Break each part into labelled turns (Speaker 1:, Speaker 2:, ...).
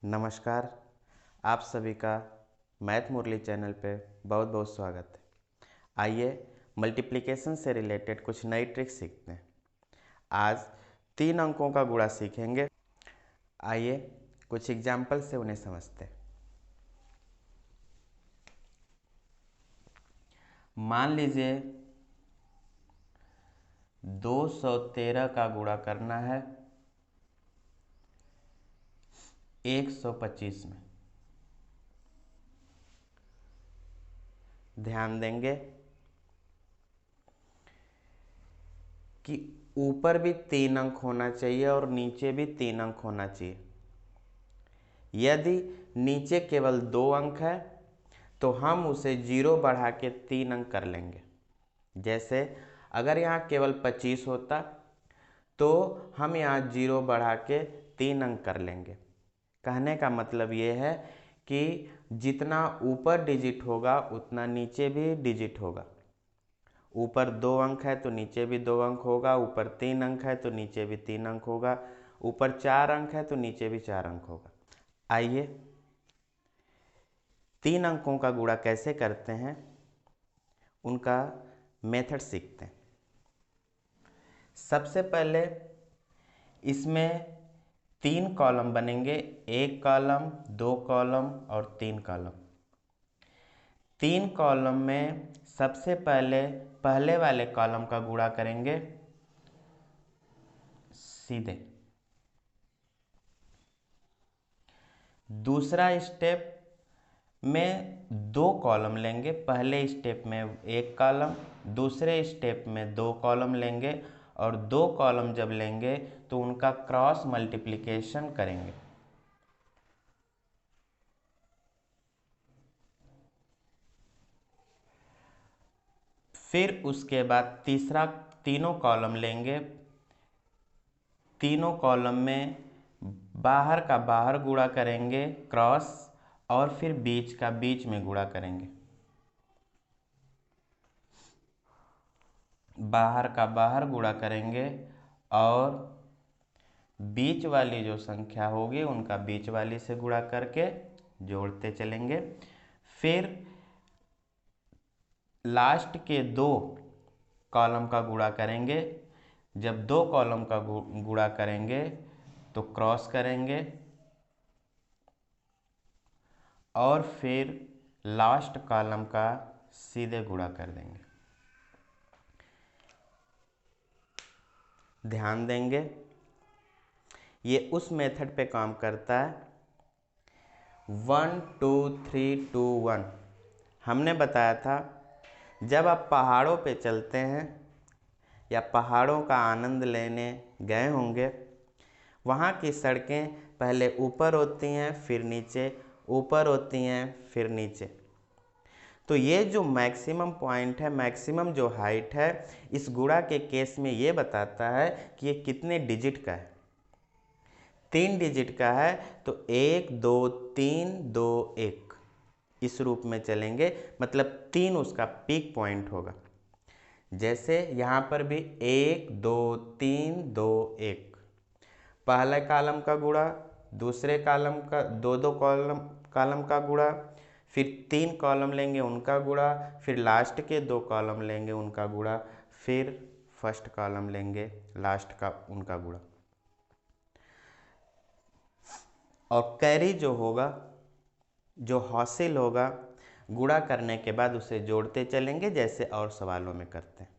Speaker 1: नमस्कार। आप सभी का मैथ मुरली चैनल पे बहुत बहुत स्वागत है। आइए मल्टीप्लिकेशन से रिलेटेड कुछ नई ट्रिक्स सीखते हैं। आज 3 अंकों का गुणा सीखेंगे। आइए कुछ एग्जाम्पल से उन्हें समझते हैं। मान लीजिए 213 का गुणा करना है 125 में। ध्यान देंगे कि ऊपर भी 3 अंक होना चाहिए और नीचे भी 3 अंक होना चाहिए। यदि नीचे केवल 2 अंक है तो हम उसे 0 बढ़ा के 3 अंक कर लेंगे। जैसे अगर यहाँ केवल 25 होता तो हम यहाँ 0 बढ़ा के 3 अंक कर लेंगे। कहने का मतलब ये है कि जितना ऊपर डिजिट होगा उतना नीचे भी डिजिट होगा। ऊपर 2 अंक है तो नीचे भी 2 अंक होगा, ऊपर 3 अंक है तो नीचे भी 3 अंक होगा, ऊपर 4 अंक है तो नीचे भी 4 अंक होगा। आइए 3 अंकों का गुणा कैसे करते हैं उनका मेथड सीखते हैं। सबसे पहले इसमें 3 कॉलम बनेंगे, 1 कॉलम, 2 कॉलम और 3 कॉलम। 3 कॉलम में सबसे पहले वाले कॉलम का गुणा करेंगे सीधे। दूसरा स्टेप में 2 कॉलम लेंगे। पहले स्टेप में 1 कॉलम, दूसरे स्टेप में 2 कॉलम लेंगे और 2 कॉलम जब लेंगे तो उनका क्रॉस मल्टीप्लिकेशन करेंगे। फिर उसके बाद तीनों कॉलम लेंगे। तीनों कॉलम में बाहर का बाहर गुणा करेंगे क्रॉस, और फिर बीच का बीच में गुणा करेंगे। बाहर का बाहर गुणा करेंगे और बीच वाली जो संख्या होगी उनका बीच वाली से गुणा करके जोड़ते चलेंगे। फिर लास्ट के 2 कॉलम का गुणा करेंगे। जब 2 कॉलम का गुणा करेंगे तो क्रॉस करेंगे और फिर लास्ट कॉलम का सीधे गुणा कर देंगे। ध्यान देंगे ये उस मेथड पे काम करता है 1 2 3 2 1। हमने बताया था जब आप पहाड़ों पे चलते हैं या पहाड़ों का आनंद लेने गए होंगे, वहाँ की सड़कें पहले ऊपर होती हैं फिर नीचे, ऊपर होती हैं फिर नीचे। तो ये जो मैक्सिमम पॉइंट है, मैक्सिमम जो हाइट है, इस गुणा के केस में ये बताता है कि ये कितने डिजिट का है। 3 डिजिट का है तो 1 2 3 2 1 इस रूप में चलेंगे, मतलब 3 उसका पीक पॉइंट होगा। जैसे यहाँ पर भी 1 2 3 2 1 पहले कॉलम का गुणा, दूसरे कॉलम का दो कॉलम का गुणा, फिर 3 कॉलम लेंगे उनका गुणा, फिर लास्ट के 2 कॉलम लेंगे उनका गुणा, फिर फर्स्ट कॉलम लेंगे लास्ट का उनका गुणा। और कैरी जो होगा, जो हासिल होगा, गुणा करने के बाद उसे जोड़ते चलेंगे जैसे और सवालों में करते हैं।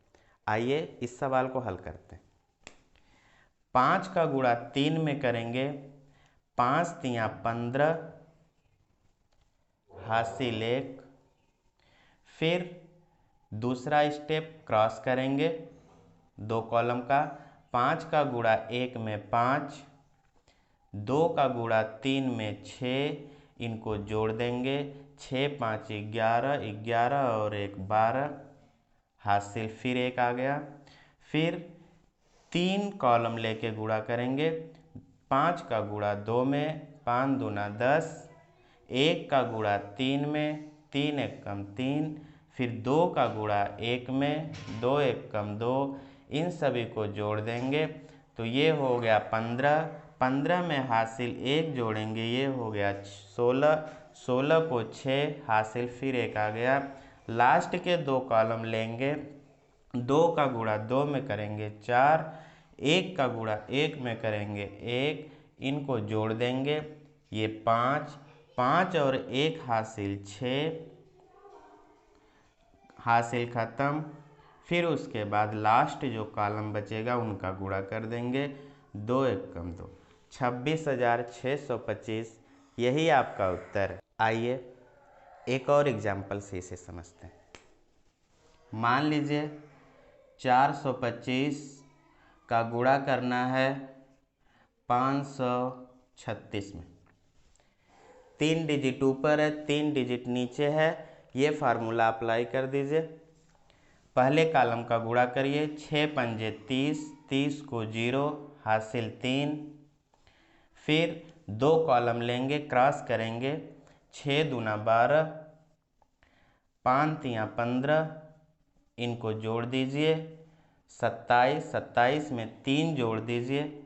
Speaker 1: आइए इस सवाल को हल करते हैं। 5 का गुणा 3 में करेंगे, 5 तियां 15, हासिल 1। फिर दूसरा स्टेप क्रॉस करेंगे 2 कॉलम का। 5 का गुणा 1 में 5, 2 का गुणा 3 में 6, इनको जोड़ देंगे। 6 5 11, 11 और 1 12, हासिल फिर 1 आ गया। फिर 3 कॉलम लेके गुणा करेंगे। 5 का गुणा 2 में, 5 दूना 10, 1 का गुणा 3 में, 3 1 कम 3, फिर 2 का गुणा 1 में, 2 1 कम 2, इन सभी को जोड़ देंगे तो ये हो गया 15। 15 में हासिल 1 जोड़ेंगे, ये हो गया 16, 16 को 6 हासिल फिर 1 आ गया। लास्ट के 2 कॉलम लेंगे, 2 का गुणा 2 में करेंगे 4, 1 का गुणा 1 में करेंगे 1, इनको जोड़ देंगे, ये 5, 5 और 1 हासिल 6, हासिल ख़त्म। फिर उसके बाद लास्ट जो कॉलम बचेगा उनका गुणा कर देंगे, 2 एकम 2, 26,625, यही आपका उत्तर। आइए एक और एग्जाम्पल से इसे समझते हैं। मान लीजिए 425 का गुणा करना है 536 में। 3 डिजिट ऊपर है, 3 डिजिट नीचे है, ये फार्मूला अप्लाई कर दीजिए। पहले कॉलम का गुणा करिए, 6 पंजे 30, 30 को 0 हासिल 3। फिर 2 कॉलम लेंगे, क्रॉस करेंगे, 6 दूना 12, 5 तियाँ 15, इनको जोड़ दीजिए, 27, 27 में 3 जोड़ दीजिए,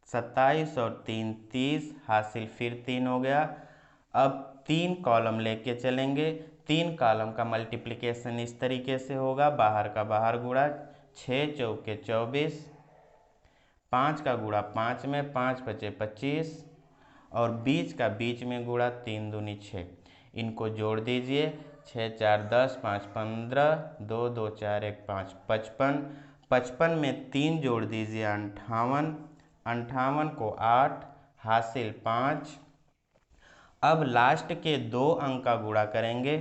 Speaker 1: 27 और 3 30, हासिल फिर 3 हो गया। अब 3 कॉलम लेके चलेंगे, 3 कॉलम का मल्टीप्लिकेशन इस तरीके से होगा, बाहर का बाहर गुणा, 6 चौके 24, 5 का गुणा 5 में, 5 बचे 25, और बीच का बीच में गुणा, 3 दूनी 6, इनको जोड़ दीजिए, 6 4 10, 5 15, 2 2 4 1 5, 55, 55 में 3 जोड़ दीजिए, 58, 58 को 8 हासिल 5। अब लास्ट के 2 अंक का गुणा करेंगे,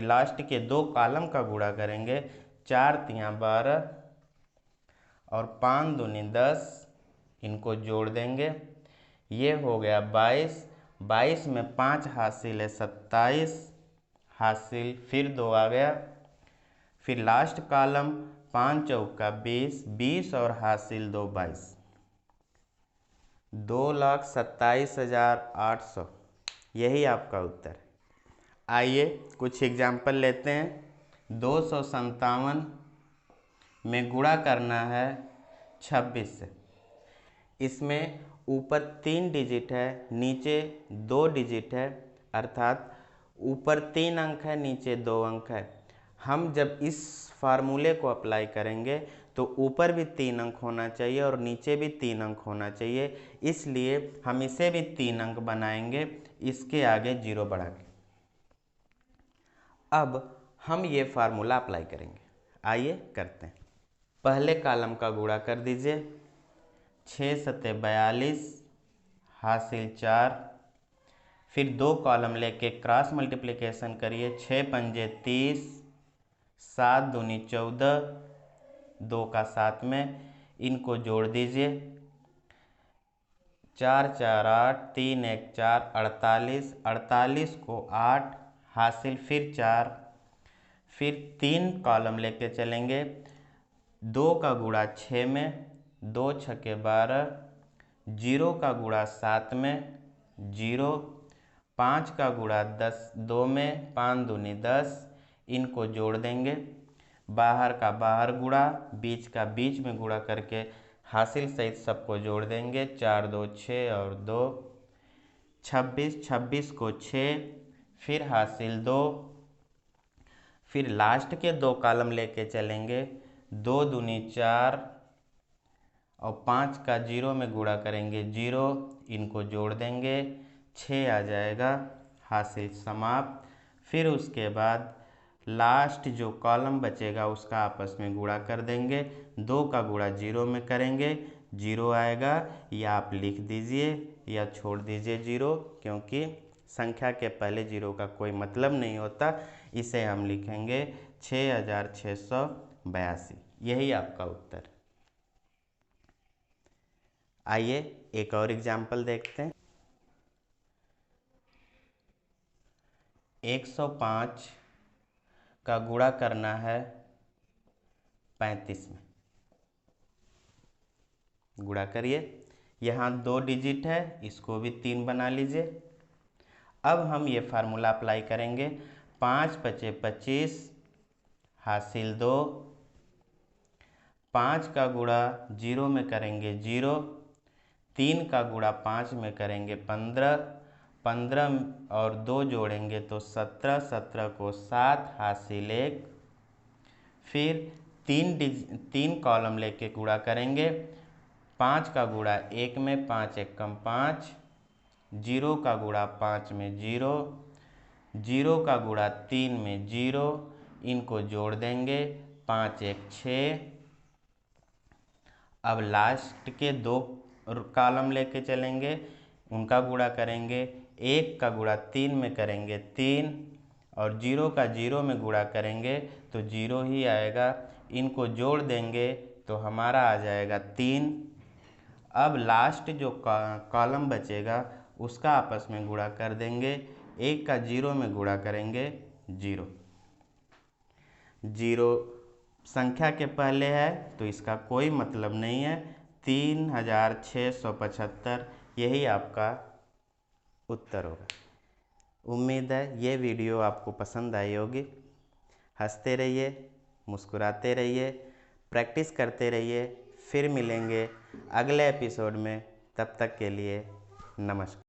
Speaker 1: लास्ट के 2 कॉलम का गुणा करेंगे, 4 तियाँ 12 और 5 दूनी 10, इनको जोड़ देंगे, ये हो गया 22, 22 में 5 हासिल है 27, हासिल फिर 2 आ गया। फिर लास्ट कॉलम 5 चौका 20, 20 और हासिल 2 22, 2,27,800, यही आपका उत्तर। आइए कुछ एग्जाम्पल लेते हैं। 257 में गुणा करना है 26 से। इसमें ऊपर 3 डिजिट है, नीचे 2 डिजिट है, अर्थात ऊपर 3 अंक है, नीचे 2 अंक है। हम जब इस फार्मूले को अप्लाई करेंगे तो ऊपर भी 3 अंक होना चाहिए और नीचे भी 3 अंक होना चाहिए, इसलिए हम इसे भी 3 अंक बनाएंगे, इसके आगे 0 बढ़ा के। अब हम ये फार्मूला अप्लाई करेंगे, आइए करते हैं। पहले कॉलम का गुणा कर दीजिए, 6 सत्ते 42 हासिल 4। फिर 2 कॉलम लेके क्रॉस मल्टीप्लिकेशन करिए, 6 पंजे 30, 7 दूनी 14, 2 का 7 में, इनको जोड़ दीजिए, 4 4 8, 3 1 4, 48, 48 को 8 हासिल फिर 4। फिर 3 कॉलम लेके चलेंगे, 2 का गुणा 6 में, 2 छक्के 12, 0 का गुणा 7 में 0, 5 का गुणा 2 में, 5 दूनी 10, इनको जोड़ देंगे, बाहर का बाहर गुणा, बीच का बीच में गुणा करके हासिल सहित सबको जोड़ देंगे, 4 2 6 और 2, 26, 26 को 6, फिर हासिल 2। फिर लास्ट के 2 कॉलम लेके चलेंगे, 2 दूनी 4 और 5 का 0 में गुणा करेंगे 0, इनको जोड़ देंगे, 6 आ जाएगा, हासिल समाप्त। फिर उसके बाद लास्ट जो कॉलम बचेगा उसका आपस में गुणा कर देंगे, 2 का गुणा 0 में करेंगे, 0 आएगा, या आप लिख दीजिए या छोड़ दीजिए 0, क्योंकि संख्या के पहले 0 का कोई मतलब नहीं होता। इसे हम लिखेंगे 6,682, यही आपका उत्तर। आइए एक और एग्जाम्पल देखते हैं। 105 का गुणा करना है 35 में। गुणा करिए, यहाँ 2 डिजिट है, इसको भी 3 बना लीजिए। अब हम ये फार्मूला अप्लाई करेंगे, 5 पचे 25 हासिल 2, 5 का गुणा 0 में करेंगे 0, 3 का गुणा 5 में करेंगे 15, 15 और 2 जोड़ेंगे तो 17, 17 को 7 हासिल 1। फिर 3 कॉलम लेके गुणा करेंगे। 5 का गुणा 1 में 5 1 कम 5, 0 का गुणा 5 में 0, 0 का गुणा 3 में 0, इनको जोड़ देंगे 5 1 6। अब लास्ट के 2 कॉलम लेके चलेंगे, उनका गुणा करेंगे। 1 का गुणा 3 में करेंगे 3 और 0 का 0 में गुणा करेंगे तो 0 ही आएगा। इनको जोड़ देंगे तो हमारा आ जाएगा 3। अब लास्ट जो कॉलम बचेगा उसका आपस में गुणा कर देंगे। 1 का 0 में गुणा करेंगे 0। 0 संख्या के पहले है तो इसका कोई मतलब नहीं है। 3675 यही आपका उत्तर होगा। उम्मीद है ये वीडियो आपको पसंद आई होगी। हंसते रहिए, मुस्कुराते रहिए, प्रैक्टिस करते रहिए। फिर मिलेंगे अगले एपिसोड में। तब तक के लिए नमस्कार।